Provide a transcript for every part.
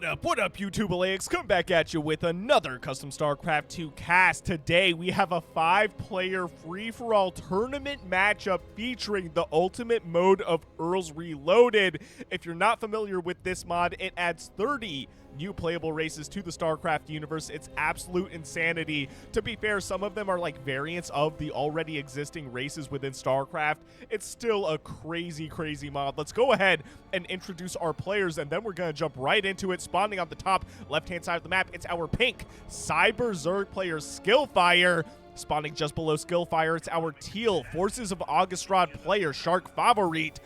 What up, YouTube Alayaks? Come back at you with another custom StarCraft 2 cast. Today, we have a 5-player free-for-all tournament matchup featuring the ultimate Mode of Erls Reloaded. If you're not familiar with this mod, it adds 30 new playable races to the StarCraft universe. It's absolute insanity. To be fair, some of them are like variants of the already existing races within StarCraft. It's still a crazy mod. Let's go ahead and introduce our players, and then we're going to jump right into it. Spawning on the top left-hand side of the map, it's our pink Cyber Zerg player, SkillFire. Spawning just below SkillFire, it's our teal Forces of Augustrad player, SharkFavorit.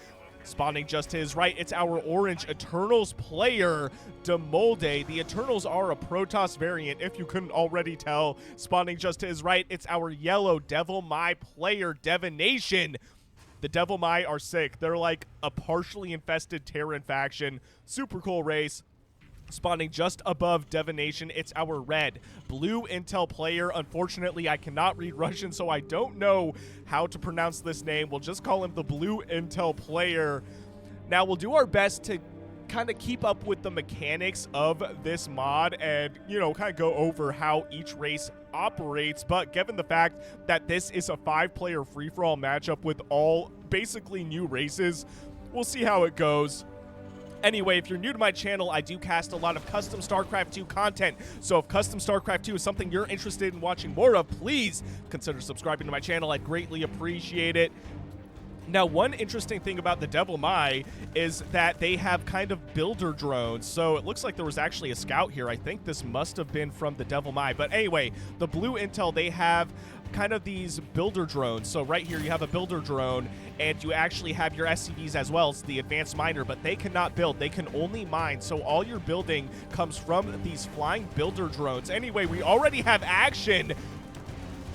Spawning just to his right, it's our orange Eternals player, DeMolde. The Eternals are a Protoss variant, if you couldn't already tell. Spawning just to his right, it's our yellow Devil Mai player, DeViNatioN. The Devil Mai are sick. They're like a partially infested Terran faction. Super cool race. Spawning just above DeViNatioN, it's our red blue intel player. Unfortunately, I cannot read Russian, so I don't know how to pronounce this name. We'll just call him the blue intel player. Now, we'll do our best to kind of keep up with the mechanics of this mod and, you know, kind of go over how each race operates. But given the fact that this is a 5-player free-for-all matchup with all basically new races, we'll see how it goes. Anyway, if you're new to my channel, I do cast a lot of custom StarCraft 2 content. So if custom StarCraft 2 is something you're interested in watching more of, please consider subscribing to my channel. I'd greatly appreciate it. Now, one interesting thing about the Devil Mai is that they have kind of builder drones. So it looks like there was actually a scout here. I think this must have been from the Devil Mai. But anyway, the blue intel, they have kind of these builder drones. So right here, you have a builder drone, and you actually have your SCVs as well. It's the advanced miner, but they cannot build. They can only mine. So all your building comes from these flying builder drones. Anyway, we already have action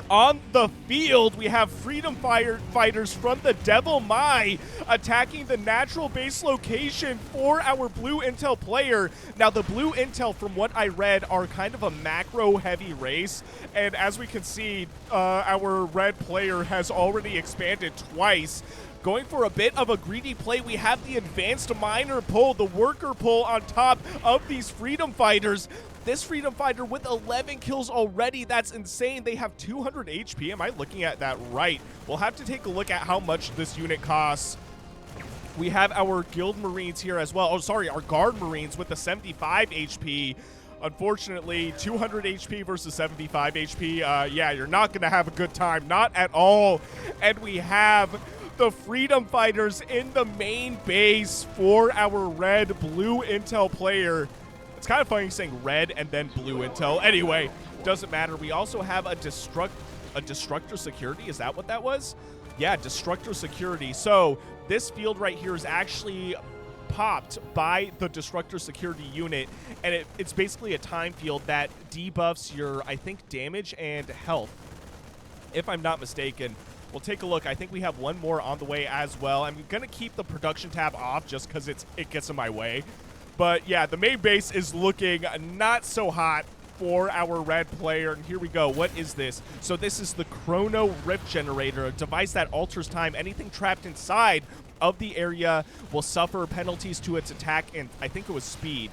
on the field. We have freedom fighters from the Devil Mai attacking the natural base location for our blue intel player. Now, the blue intel, from what I read, are kind of a macro-heavy race, and as we can see, our red player has already expanded twice. Going for a bit of a greedy play, we have the advanced miner pull, the worker pull on top of these freedom fighters. This freedom fighter with 11 kills already, that's insane. They have 200 HP. Am I looking at that right? We'll have to take a look at how much this unit costs. We have our guild marines here as well. Oh, sorry, our guard marines with the 75 HP. Unfortunately, 200 HP versus 75 HP. Yeah, you're not going to have a good time. Not at all. And we have the freedom fighters in the main base for our red-blue intel player. It's kind of funny saying red and then blue intel. Anyway, doesn't matter. We also have a destructor security. Is that what that was? Yeah, destructor security. So this field right here is actually popped by the destructor security unit, and it's basically a time field that debuffs your, I think, damage and health, if I'm not mistaken. We'll take a look. I think we have one more on the way as well. I'm going to keep the production tab off just because it gets in my way. But yeah, the main base is looking not so hot for our red player. And here we go. What is this? So this is the Chrono Rift Generator, a device that alters time. Anything trapped inside of the area will suffer penalties to its attack and I think it was speed.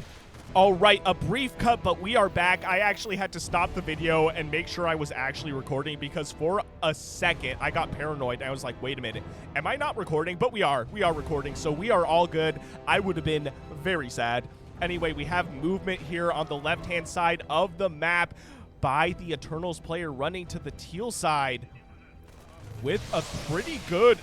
All right, a brief cut, but we are back. I actually had to stop the video and make sure I was actually recording because for a second I got paranoid. I was like, wait a minute, am I not recording? But we are recording, so we are all good. I would have been very sad. Anyway, we have movement here on the left-hand side of the map by the Eternals player running to the teal side with a pretty good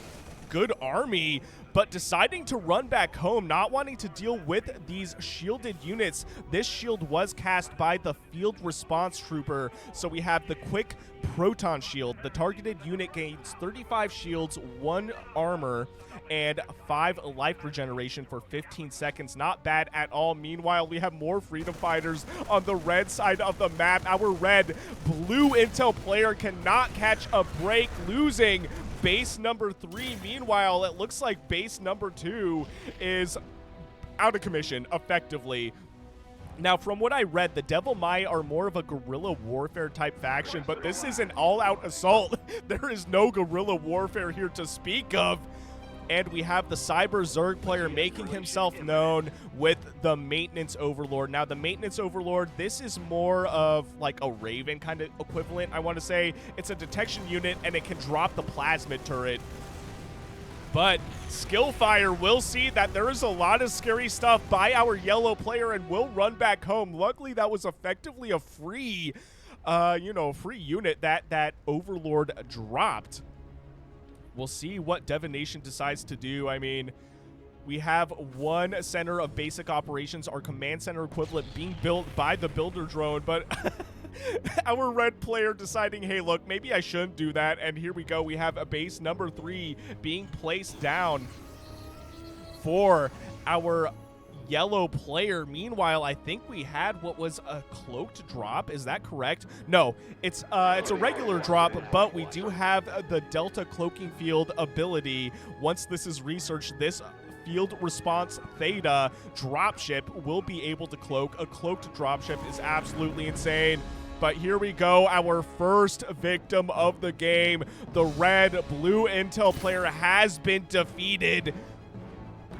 army, but deciding to run back home, not wanting to deal with these shielded units. This shield was cast by the field response trooper, so we have the quick proton shield. The targeted unit gains 35 shields, 1 armor, and 5 life regeneration for 15 seconds. Not bad at all. Meanwhile, we have more freedom fighters on the red side of the map. Our red-blue intel player cannot catch a break, losing base number 3. Meanwhile, it looks like base number 2 is out of commission, effectively. Now, from what I read, the Devil Mai are more of a guerrilla warfare type faction, but this is an all-out assault. There is no guerrilla warfare here to speak of. And we have the Cyber Zerg player making himself known with the Maintenance Overlord. Now, the Maintenance Overlord, this is more of like a Raven kind of equivalent, I want to say. It's a detection unit, and it can drop the plasmid turret. But SkillFire will see that there is a lot of scary stuff by our yellow player and will run back home. Luckily, that was effectively a free, free unit that Overlord dropped. We'll see what DeViNatioN decides to do. I mean, we have one center of basic operations, our command center equivalent, being built by the builder drone, but our red player deciding, hey, look, maybe I shouldn't do that. And here we go. We have a base number 3 being placed down for our yellow player. Meanwhile, I think we had what was a cloaked drop. Is that correct? No, it's a regular drop, but we do have the Delta Cloaking Field ability. Once this is researched, this Field Response Theta dropship will be able to cloak. A cloaked dropship is absolutely insane. But here we go, our first victim of the game. The red-blue intel player has been defeated.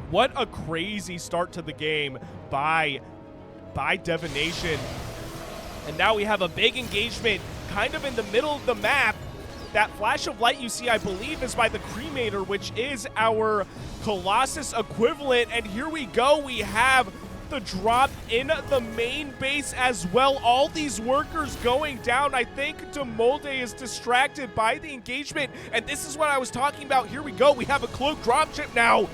What a crazy start to the game by DeViNatioN. And now we have a big engagement kind of in the middle of the map. That flash of light you see, I believe, is by the Cremator, which is our Colossus equivalent. And here we go, we have the drop in the main base as well. All these workers going down. I think DeMolde is distracted by the engagement, and this is what I was talking about. Here we go, we have a cloak dropship now.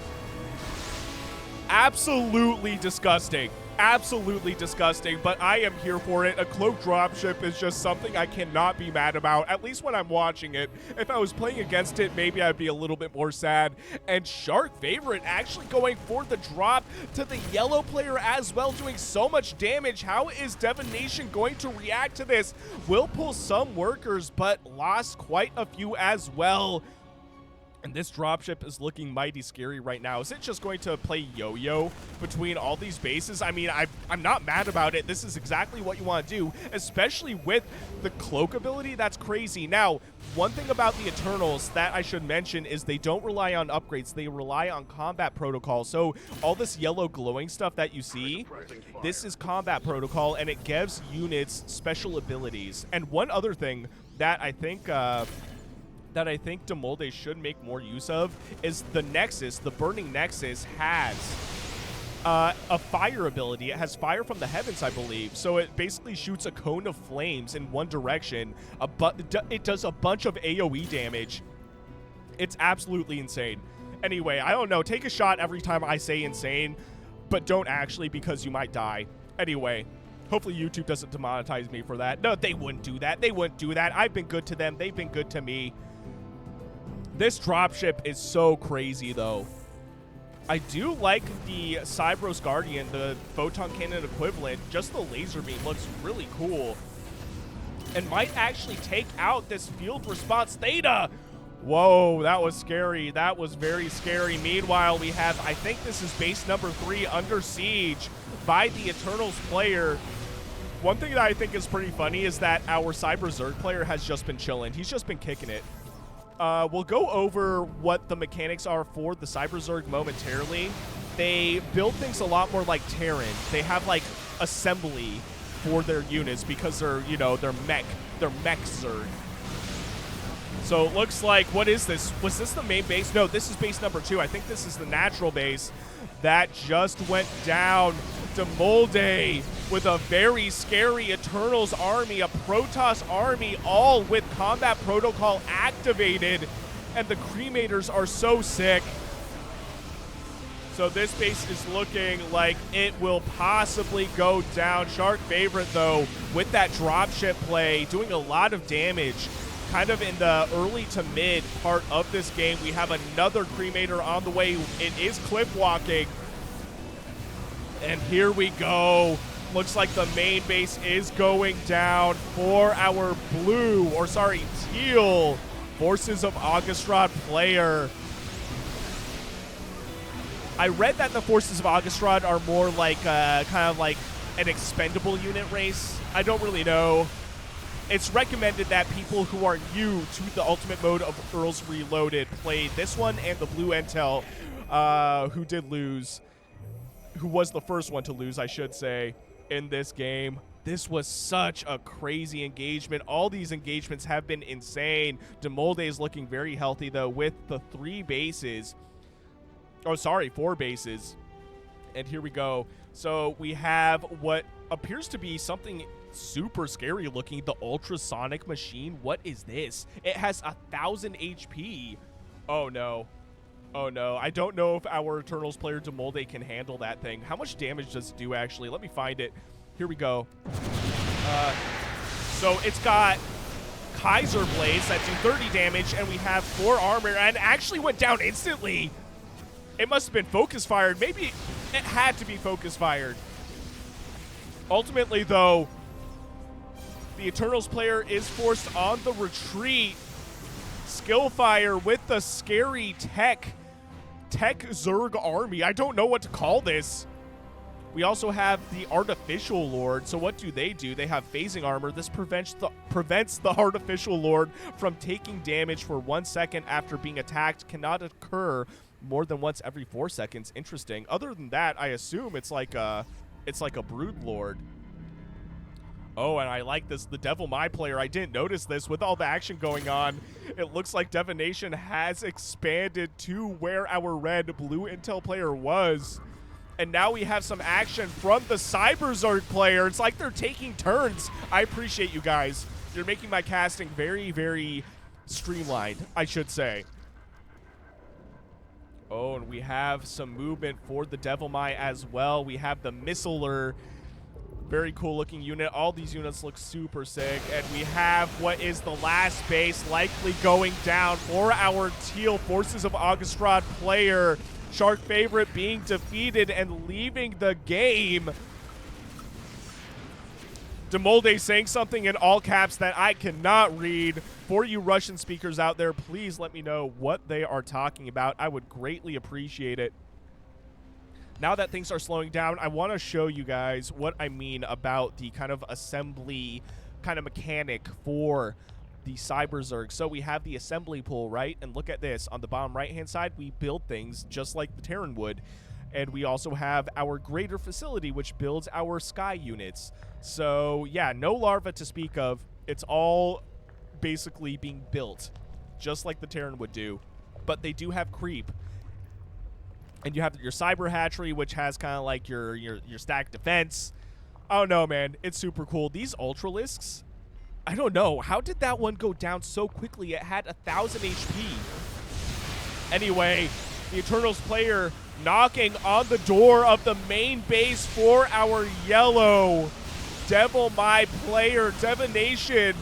Absolutely disgusting. Absolutely disgusting, but I am here for it. A cloak dropship is just something I cannot be mad about, at least when I'm watching it. If I was playing against it, maybe I'd be a little bit more sad. And SharkFavorit actually going for the drop to the yellow player as well, doing so much damage. How is DeViNatioN going to react to this? Will pull some workers, but lost quite a few as well. And this dropship is looking mighty scary right now. Is it just going to play yo-yo between all these bases? I mean, I'm not mad about it. This is exactly what you want to do, especially with the cloak ability. That's crazy. Now, one thing about the Eternals that I should mention is they don't rely on upgrades. They rely on combat protocol. So all this yellow glowing stuff that you see, this is combat protocol, and it gives units special abilities. And one other thing that I think DeMolde should make more use of is the Nexus. The Burning Nexus has a fire ability. It has fire from the heavens, I believe. So it basically shoots a cone of flames in one direction. It does a bunch of AoE damage. It's absolutely insane. Anyway, I don't know. Take a shot every time I say insane, but don't actually, because you might die. Anyway. Hopefully YouTube doesn't demonetize me for that. No, they wouldn't do that. They wouldn't do that. I've been good to them. They've been good to me. This dropship is so crazy, though. I do like the Cybros Guardian, the photon cannon equivalent. Just the laser beam looks really cool. And might actually take out this field response Theta. Whoa, that was scary. That was very scary. Meanwhile, we have, I think this is base number 3 under siege by the Eternals player. One thing that I think is pretty funny is that our Cyber Zerg player has just been chilling. He's just been kicking it. We'll go over what the mechanics are for the Cyber Zerg momentarily. They build things a lot more like Terran. They have like assembly for their units because they're, you know, they're mech Zerg. So it looks like, what is this? Was this the main base? No, this is base number 2. I think this is the natural base that just went down. DeMolde with a very scary Eternals army, a Protoss army, all with combat protocol activated. And the Cremators are so sick. So this base is looking like it will possibly go down. SharkFavorit, though, with that dropship play, doing a lot of damage. Kind of in the early to mid part of this game. We have another Cremator on the way. It is cliff walking. And here we go. Looks like the main base is going down for our teal Forces of Augustrad player. I read that the Forces of Augustrad are more like kind of like an expendable unit race. I don't really know. It's recommended that people who are new to the Ultimate Mode of Erls Reloaded play this one and the Blue Intel, who did lose. who was the first one to lose, I should say, in this game. This was such a crazy engagement. All these engagements have been insane. DeMolde is looking very healthy, though, with the 3 bases. Oh, sorry, 4 bases. And here we go. So we have what appears to be something super scary looking, the ultrasonic machine. What is this? It has 1,000 HP. Oh, no. Oh, no. I don't know if our Eternals player DeMolde can handle that thing. How much damage does it do, actually? Let me find it. Here we go. So it's got Kaiser Blades that do 30 damage, and we have 4 armor, and actually went down instantly. It must have been focus fired. Maybe it had to be focus fired. Ultimately, though, the Eternals player is forced on the retreat. SkillFire with the scary tech Zerg army. I don't know what to call this. We also have the Artificial Lord. So what do? They have phasing armor. This prevents the Artificial Lord from taking damage for 1 second after being attacked. Cannot occur more than once every 4 seconds. Interesting. Other than that, I assume it's like a Brood Lord. Oh, and I like this. The Devil Mai player, I didn't notice this with all the action going on. It looks like DeViNatioN has expanded to where our red-blue intel player was. And now we have some action from the Zerg player. It's like they're taking turns. I appreciate you guys. You're making my casting very, very streamlined, I should say. Oh, and we have some movement for the Devil Mai as well. We have the Missiler. Very cool looking unit. All these units look super sick. And we have what is the last base likely going down for our teal Forces of Augustrad player. SharkFavorit being defeated and leaving the game. DeMolde saying something in all caps that I cannot read. For you Russian speakers out there, please let me know what they are talking about. I would greatly appreciate it. Now that things are slowing down, I want to show you guys what I mean about the kind of assembly kind of mechanic for the Zerg. So we have the assembly pool, right? And look at this. On the bottom right-hand side, we build things just like the Terran would. And we also have our greater facility, which builds our sky units. So, yeah, no larva to speak of. It's all basically being built, just like the Terran would do. But they do have creep. And you have your cyber hatchery, which has kind of like your stack defense. Oh, no, man. It's super cool. These Ultralisks, I don't know. How did that one go down so quickly? It had 1,000 HP. Anyway, the Eternals player knocking on the door of the main base for our yellow Devil Mai player. DeViNatioN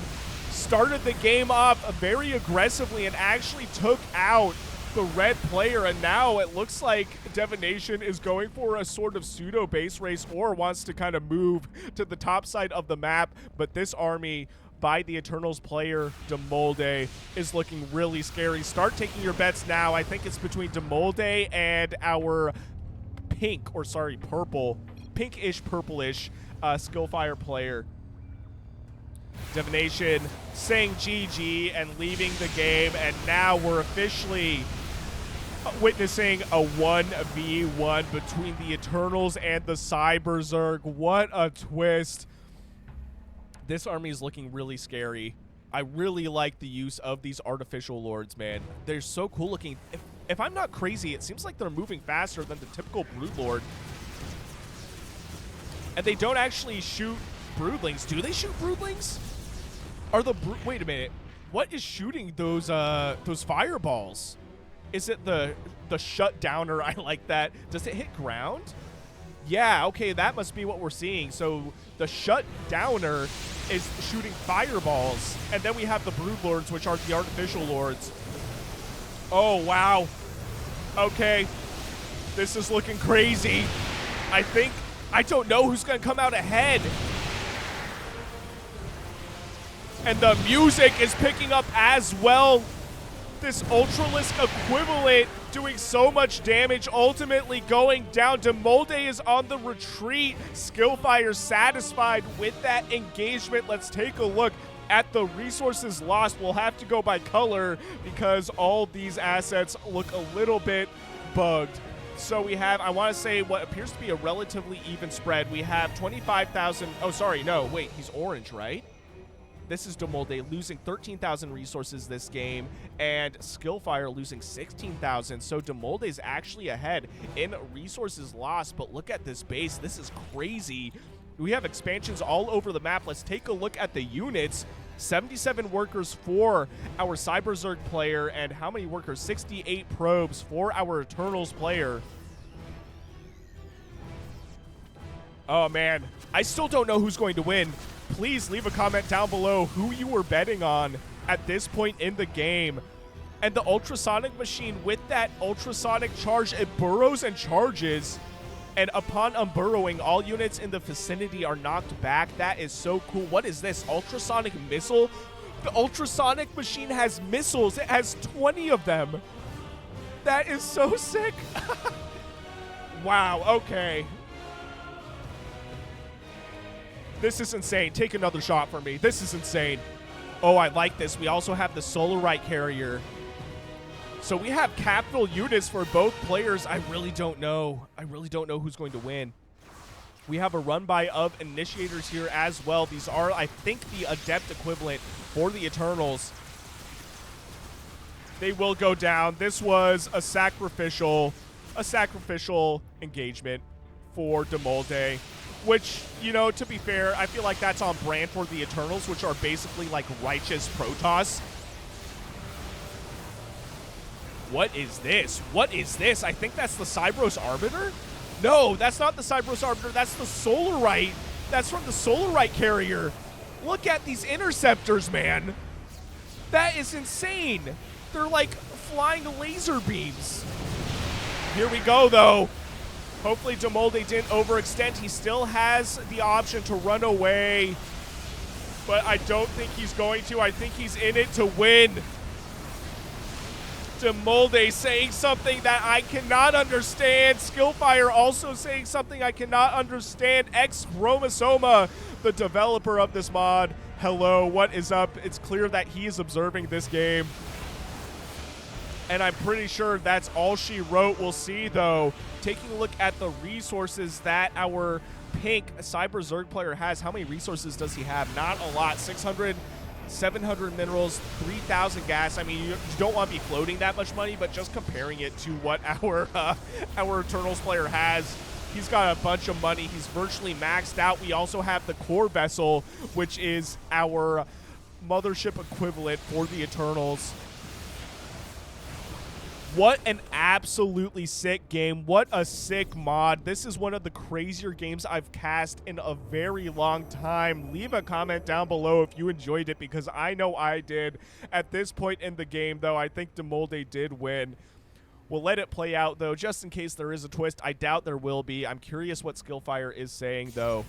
started the game off very aggressively and actually took out the red player, and now it looks like DeViNatioN is going for a sort of pseudo base race or wants to kind of move to the top side of the map. But this army by the Eternals player DeMolde is looking really scary. Start taking your bets now. I think it's between DeMolde and our pinkish purplish SkillFire player. DeViNatioN saying GG and leaving the game, and now we're officially witnessing a 1v1 between the Eternals and the Zerg. What a twist. This army is looking really scary. I really like the use of these Artificial Lords, man. They're so cool looking. If I'm not crazy, it seems like they're moving faster than the typical Brood Lord. And they don't actually shoot Broodlings. Do they shoot Broodlings? Wait a minute. What is shooting those fireballs? Is it the shutdowner? I like that. Does it hit ground? Yeah, okay, that must be what we're seeing. So the shutdowner is shooting fireballs, and then we have the Brood Lords, which are the Artificial Lords. Oh, wow. Okay. This is looking crazy. I don't know who's going to come out ahead. And the music is picking up as well. This Ultralisk equivalent doing so much damage, ultimately going down. DeMolde is on the retreat. SkillFire satisfied with that engagement. Let's take a look at the resources lost. We'll have to go by color because all these assets look a little bit bugged. So we have, I want to say, what appears to be a relatively even spread. We have 25,000. Oh, sorry. No, wait. He's orange, right? This is DeMolde losing 13,000 resources this game, and SkillFire losing 16,000. So DeMolde is actually ahead in resources lost, but look at this base. This is crazy. We have expansions all over the map. Let's take a look at the units. 77 workers for our Cyber Zerg player, and how many workers? 68 probes for our Eternals player. Oh, man. I still don't know who's going to win. Please leave a comment down below who you were betting on at this point in the game. And the ultrasonic machine, with that ultrasonic charge, it burrows and charges. And upon unburrowing, all units in the vicinity are knocked back. That is so cool. What is this? Ultrasonic missile? The ultrasonic machine has missiles. It has 20 of them. That is so sick. Wow, okay. This is insane. Take another shot for me. This is insane. Oh, I like this. We also have the Solarite carrier. So we have capital units for both players. I really don't know. I really don't know who's going to win. We have a run-by of initiators here as well. These are, I think, the adept equivalent for the Eternals. They will go down. This was a sacrificial engagement for DeMolde, which, you know, to be fair, I feel like that's on brand for the Eternals, which are basically like righteous Protoss. What is this? What is this? I think that's the Cybros Arbiter? No, that's not the Cybros Arbiter. That's the Solarite. That's from the Solarite carrier. Look at these interceptors, man. That is insane. They're like flying laser beams. Here we go, though. Hopefully DeMolde didn't overextend. He still has the option to run away, but I don't think he's going to. I think he's in it to win. DeMolde saying something that I cannot understand. SkillFire also saying something I cannot understand. X-Chromosoma, the developer of this mod. Hello, what is up? It's clear that he is observing this game. And I'm pretty sure that's all she wrote. We'll see, though. Taking a look at the resources that our pink Cyber Zerg player has. How many resources does he have? Not a lot. 600, 700 minerals, 3,000 gas. I mean, you don't want to be floating that much money, but just comparing it to what our Eternals player has, he's got a bunch of money. He's virtually maxed out. We also have the core vessel, which is our mothership equivalent for the Eternals. What an absolutely sick game. What a sick mod. This is one of the crazier games I've cast in a very long time. Leave a comment down below if you enjoyed it, because I know I did. At this point in the game, though, I think DeMolde did win. We'll let it play out, though, just in case there is a twist. I doubt there will be. I'm curious what SkillFire is saying, though.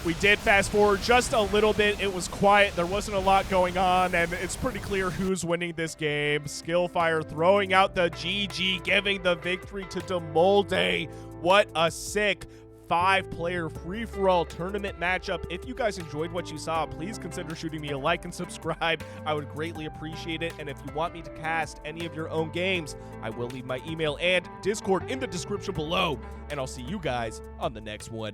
We did fast forward just a little bit. It was quiet. There wasn't a lot going on, and it's pretty clear who's winning this game. SkillFire throwing out the GG, giving the victory to DeMolde. What a sick 5-player free-for-all tournament matchup. If you guys enjoyed what you saw, please consider shooting me a like and subscribe. I would greatly appreciate it. And if you want me to cast any of your own games, I will leave my email and Discord in the description below. And I'll see you guys on the next one.